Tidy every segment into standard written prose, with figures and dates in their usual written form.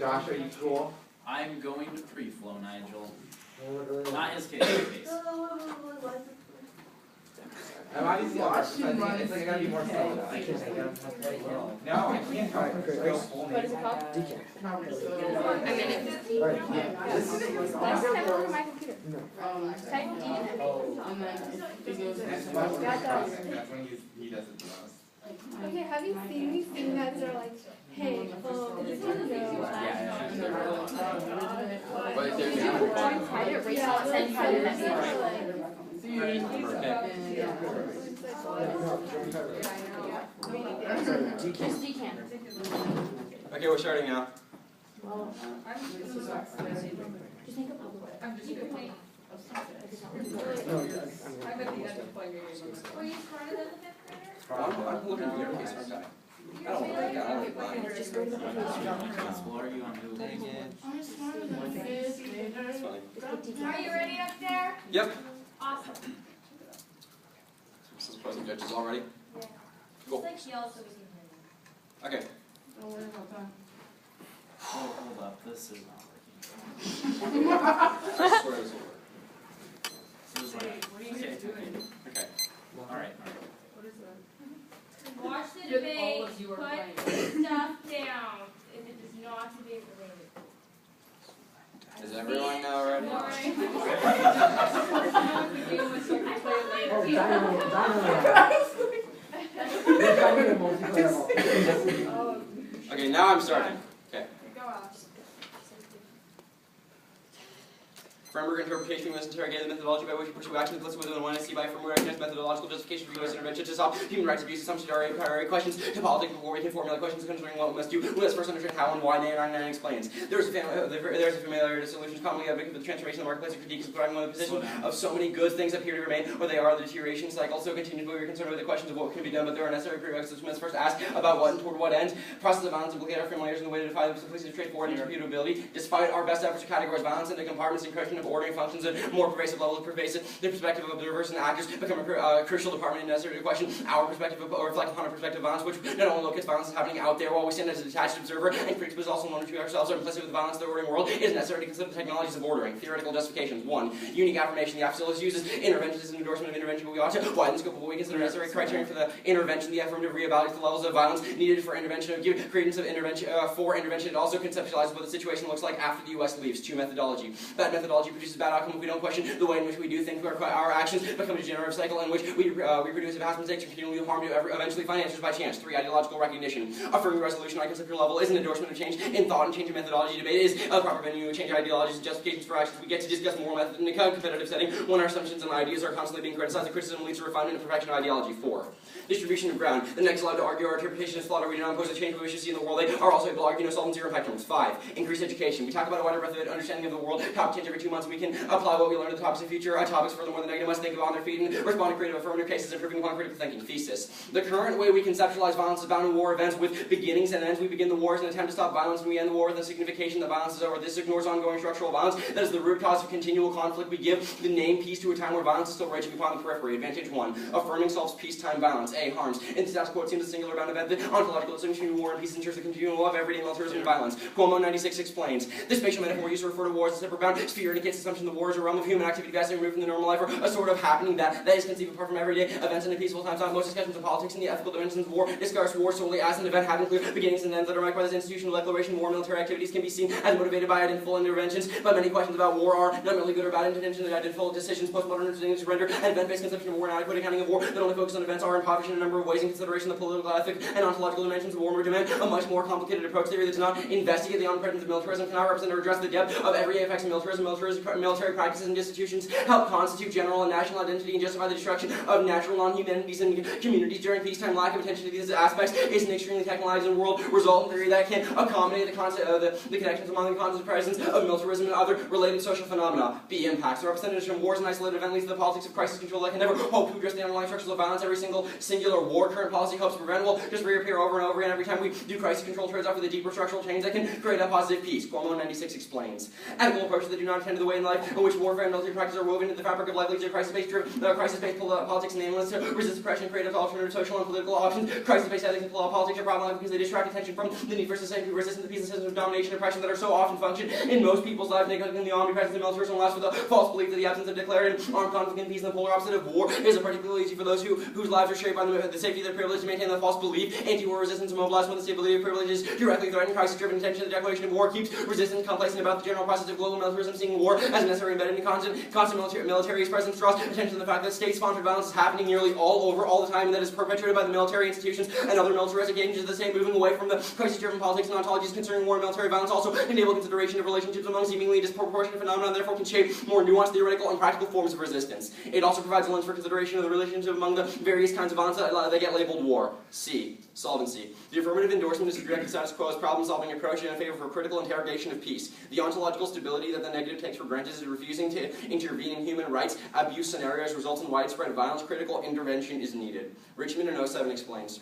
Josh, are you cool? I'm going to pre-flow, Nigel. Not his case, his case. I'm obviously watching. It's like I gotta be more slow. No, I can't help it. Just go full What is it called? Decaf. Last time I on my computer. Type D. That's when he does it the most. Okay, have you seen these things that are like, hey, is this one? No. But there's Private race out and private message. Just decant. Okay, we're starting now. Just make a public. I'm just going to point. I'm at the end of playing your game. Were you smarter than the fifth grader? I'm looking at your case, aren't I? I don't want to look at mine. Just go to the What are you on who? I'm smarter than the fifth grader. That's funny. Are you ready up there? Yep. Awesome. This is present judges already? Yeah. Cool. Just like yell so we can hear Okay. Don't worry about that. Oh, hold up. This is not working. I swear this will work. This is like, What are you guys doing? Okay. alright. What is that? you. Watch the All debate. of you are Put playing. stuff down if it does not debate related. Is everyone now ready? Boring. The game was so we can play it later. Okay, now I'm starting. Okay. Go out. Framework interpretation must interrogate the methodology by which we pursue actions listed within one SC by framework recognized methodological justification for U.S. intervention to solve human rights abuse assumptions are priority questions to politics before we can formulate questions concerning what we must do. We must first understand how and why 999 explains. There's a familiarity to solutions commonly advocated for the transformation of the marketplace of critique is describing one of the position of so many good things appear to remain, or they are the deterioration cycle. So continually we are concerned with the questions of what can be done, but there are necessary prerequisites. We must first ask about what and toward what end. Process of violence implicate our familiars in the way to define the simplicity of straightforward and irrefutability. Despite our best efforts to categorize violence into compartments and question of ordering functions at more pervasive levels of pervasive, the perspective of observers and actors become a crucial department and necessary to question our perspective or reflect upon our perspective of violence, which not only locates violence is happening out there while we stand as a detached observer and critics, but is also known to ourselves are implicit with the violence of the ordering world. It is necessary to consider the technologies of ordering. Theoretical justifications. 1. Unique affirmation. The facility uses intervention as an endorsement of intervention, but we ought to widen the scope of what we consider necessary criterion for the intervention. The affirmative reevaluates the levels of violence needed for intervention, of give credence of intervention for intervention. It also conceptualizes what the situation looks like after the U.S. leaves. 2. Methodology. Bad methodology produces bad outcome if we don't question the way in which we do things. Our actions become a degenerative cycle in which we produce past mistakes and continually harm to eventually find answers by chance. 3. Ideological recognition. Affirming resolution on a conceptual level is an endorsement of change in thought and change in methodology. Debate is a proper venue to change ideologies and justifications for actions. We get to discuss moral method in a competitive setting when our assumptions and ideas are constantly being criticized. The criticism leads to refinement and perfection of ideology. 4. Distribution of ground. The next allowed to argue our interpretation is flawed or we do not impose the change we wish to see in the world. They are also able to argue no solvency or impact terms. 5. Increased education. We talk about a wider breadth of understanding of the world. Topic change every 2 months. We can apply what we learn to the topics of future topics. Furthermore, the negative must think on their feet and respond to creative affirmative cases, improving upon critical thinking. Thesis. The current way we conceptualize violence is bound in war events with beginnings and ends. We begin the wars in an attempt to stop violence, and we end the war with a signification that violence is over. This ignores ongoing structural violence. That is the root cause of continual conflict. We give the name peace to a time where violence is still raging upon the periphery. Advantage 1. Affirming solves peacetime violence. A. Harms. In the status quo, it seems a singular bound event. The ontological distinction between war and peace ensures the continual of everyday militarism and violence. Cuomo 96 explains. This spatial metaphor used to refer to war as a separate bound sphere indicates the assumption that war is a realm of human activity vastly removed from the normal life, or a sort of happening that is conceived apart from everyday events in a peaceful time. Most discussions of politics and the ethical dimensions of war discuss war solely as an event having clear beginnings and ends that are marked by this institutional declaration. War military activities can be seen as motivated by identical interventions, but many questions about war are not merely good or bad intentions and identical decisions. Postmodern understandings render an event-based conception of war and adequate accounting of war that only focus on events are impoverished in a number of ways in consideration of the political, ethic, and ontological dimensions of war or demand. A much more complicated approach theory that does not investigate the omnipresence of militarism cannot represent or address the depth of everyday effects of militarism. Military practices and institutions help constitute general and national identity and justify the destruction of natural non-humanities and communities during peacetime. Lack of attention to these aspects is an extremely technologized world resultant theory that can accommodate the concept of the connections among the concepts of presence of militarism and other related social phenomena. B. Impacts. The representatives from wars and isolated event leads to the politics of crisis control that can never hope to address the underlying structures of violence. Every singular war current policy hopes to prevent will just reappear over and over again every time we do crisis control trades off with the deeper structural change that can create a positive peace. Cuomo 96 explains. Ethical approaches that do not attend to the way in life in which warfare and military practice are woven into the fabric of livelihood, crisis-based politics and aimless to resist oppression, creative alternative social and political options. Crisis-based ethics and politics are problematic because they distract attention from the need for society to resist the peace and systems of domination and oppression that are so often function in most people's lives, neglecting the omnipresence of militarism allows for the false belief that the absence of declared and armed conflict and peace and the polar opposite of war is particularly easy for those whose lives are shaped by the safety of their privilege to maintain the false belief. Anti-war resistance mobilized when the stability of privileges directly threaten crisis-driven attention. The declaration of war keeps resistance complacent about the general process of global militarism, seeing war as necessary embedded in constant military presence, draws attention to the fact that state-sponsored violence is happening nearly all over, all the time, and that is perpetrated by the military institutions and other militaristic agencies of the state, moving away from the crisis-driven politics and ontologies concerning war and military violence. Also enable consideration of relationships among seemingly disproportionate phenomena, and therefore can shape more nuanced, theoretical, and practical forms of resistance. It also provides a lens for consideration of the relationship among the various kinds of violence that get labeled war. C. Solvency. The affirmative endorsement is a direct status quo's problem-solving approach in favor of a critical interrogation of peace. The ontological stability that the negative takes for granted is refusing to intervene in human rights abuse scenarios results in widespread violence. Critical intervention is needed. Richmond in 07 explains.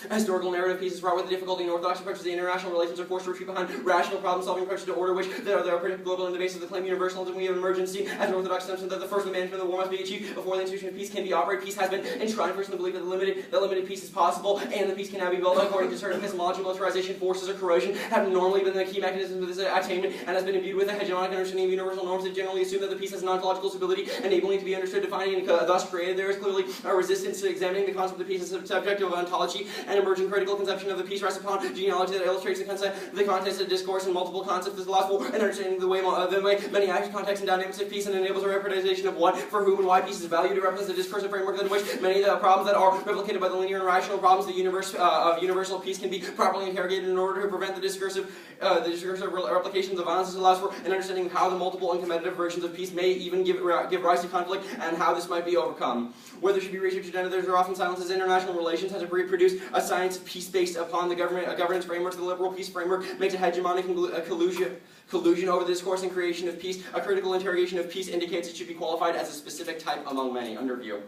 A historical narrative of peace is fraught with the difficulty in orthodox approaches to international relations are forced to retreat behind rational problem-solving approaches to order which they are predictable global on the basis of the claim universalism. We have emergency as an orthodox assumption that the first management of the war must be achieved before the institution of peace can be operated. Peace has been enshrined first in the belief that limited peace is possible and the peace can now be built according to certain epistemology. Militarization, forces, or corrosion have normally been the key mechanisms of this attainment and has been imbued with a hegemonic understanding of universal norms that generally assume that the peace has an ontological stability, enabling it to be understood, defined, and thus created. There is clearly a resistance to examining the concept of peace as a subject of ontology and emerging critical conception of the peace rests upon genealogy that illustrates the context of discourse and multiple concepts. This allows for an understanding of the way many active contexts and dynamics of peace and enables a representation of what, for whom, and why peace is valued. It represents a discursive framework in which many of the problems that are replicated by the linear and rational problems of universal peace can be properly interrogated in order to prevent the discursive replications of violence. This allows for an understanding of how the multiple and competitive versions of peace may even give rise to conflict and how this might be overcome. Where there should be research agenda, there are often silences. International relations has reproduced a science of peace based upon a governance framework. The liberal peace framework makes a hegemonic collusion over the discourse and creation of peace. A critical interrogation of peace indicates it should be qualified as a specific type among many. Underview.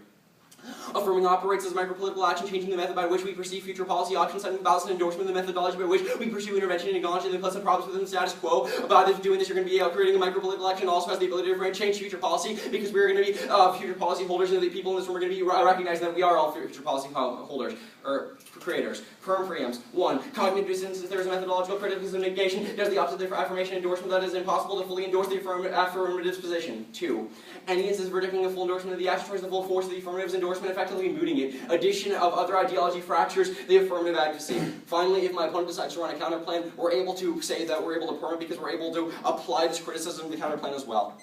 Affirming operates as micropolitical action, changing the method by which we perceive future policy options, setting balance and endorsement of the methodology by which we pursue intervention and acknowledging the pleasant problems within the status quo. By doing this, you're going to be creating a micropolitical action. Also has the ability to change future policy because we're going to be future policy holders, and the people in this room are going to be recognizing that we are all future policy holders or creators. Firm preempts. 1. Cognitive dissonance. If there is a methodological criticism negation, does the opposite of affirmation endorsement that it is impossible to fully endorse the affirmative's position. 2. Any instance of predicting the full endorsement of the action towards the full force of the affirmative's endorsement, effectively mooting it. Addition of other ideology fractures the affirmative advocacy. Finally, if my opponent decides to run a counterplan, we're able to say that we're able to affirm it because we're able to apply this criticism to the counterplan as well.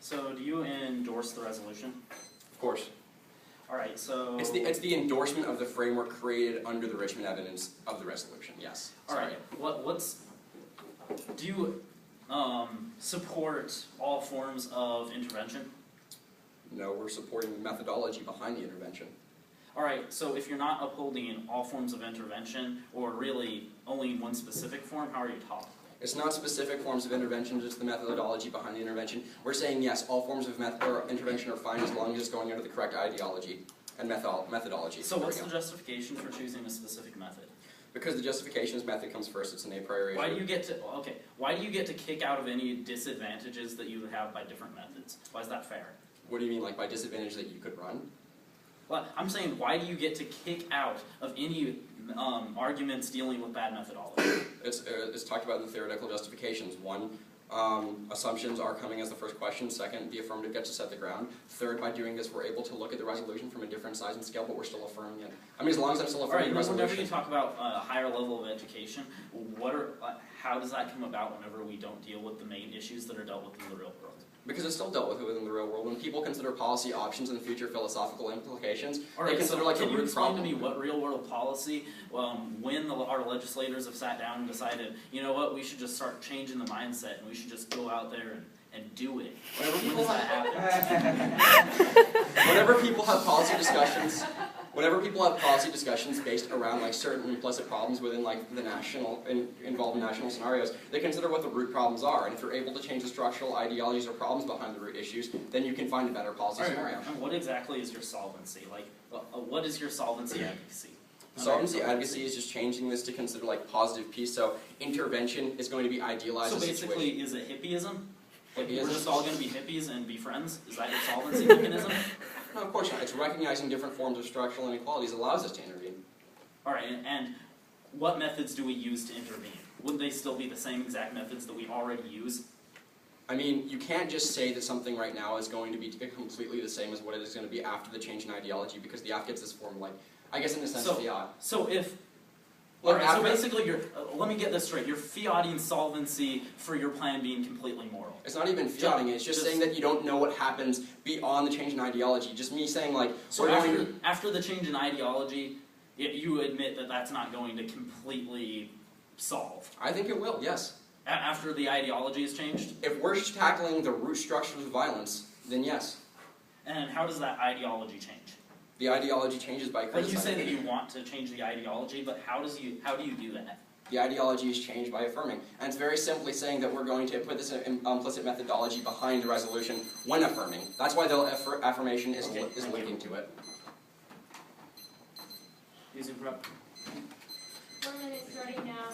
So, do you endorse the resolution? Of course. All right, so... It's the endorsement of the framework created under the Richmond evidence of the resolution, yes. All right, do you support all forms of intervention? No, we're supporting the methodology behind the intervention. All right, so if you're not upholding all forms of intervention, or really only one specific form, how are you talking? It's not specific forms of intervention, just the methodology behind the intervention. We're saying, yes, all forms of intervention are fine as long as it's going under the correct ideology and methodology. So what's the justification for choosing a specific method? Because the justification is method comes first, it's an a priori issue. Why do you get to kick out of any disadvantages that you would have by different methods? Why is that fair? What do you mean, like by disadvantage that you could run? Well, I'm saying, why do you get to kick out of any arguments dealing with bad methodology? It's talked about in the theoretical justifications. 1, assumptions are coming as the first question. 2, the affirmative gets to set the ground. 3, by doing this, we're able to look at the resolution from a different size and scale, but we're still affirming it. I mean, as long as I'm still affirming the resolution. Whenever you talk about a higher level of education, how does that come about whenever we don't deal with the main issues that are dealt with in the real world? Because it's still dealt with within the real world. When people consider policy options and the future philosophical implications, they consider so like a can you root explain problem. to me what real world policy, when our legislators have sat down and decided, you know what, we should just start changing the mindset and we should just go out there and do it. When does that happen? Whenever people have policy discussions, whenever people have policy discussions based around like certain implicit problems within like the national, involved in national scenarios, they consider what the root problems are, and if you're able to change the structural ideologies or problems behind the root issues, then you can find a better policy scenario. And what exactly is your solvency? Like, what is your solvency advocacy? Solvency advocacy is just changing this to consider like positive peace, so intervention is going to be idealized. So as a basically, situation. is it hippieism? Like, we're Hippieism? just all going to be hippies and be friends? Is that your solvency mechanism? No, of course not. It's recognizing different forms of structural inequalities allows us to intervene. Alright, and what methods do we use to intervene? Would they still be the same exact methods that we already use? I mean, you can't just say that something right now is going to be completely the same as what it is going to be after the change in ideology, because the AF gets this form like, I guess in a sense, fiat. So if... Look, Alright, so after- basically you're... let me get this straight. You're fiating solvency for your plan being completely moral. It's not even fiating it, it's just saying that you don't know what happens beyond the change in ideology. Just me saying like, So after the change in ideology, you admit that that's not going to completely solve. I think it will, yes. After the ideology has changed? If we're tackling the root structures of violence, then yes. And how does that ideology change? The ideology changes by Like you say criticizing. that you want to change the ideology, but how do you do that? The ideology is changed by affirming. And it's very simply saying that we're going to put this implicit methodology behind the resolution when affirming. That's why the affirmation is linking to it. Using prep. 1 minute starting now.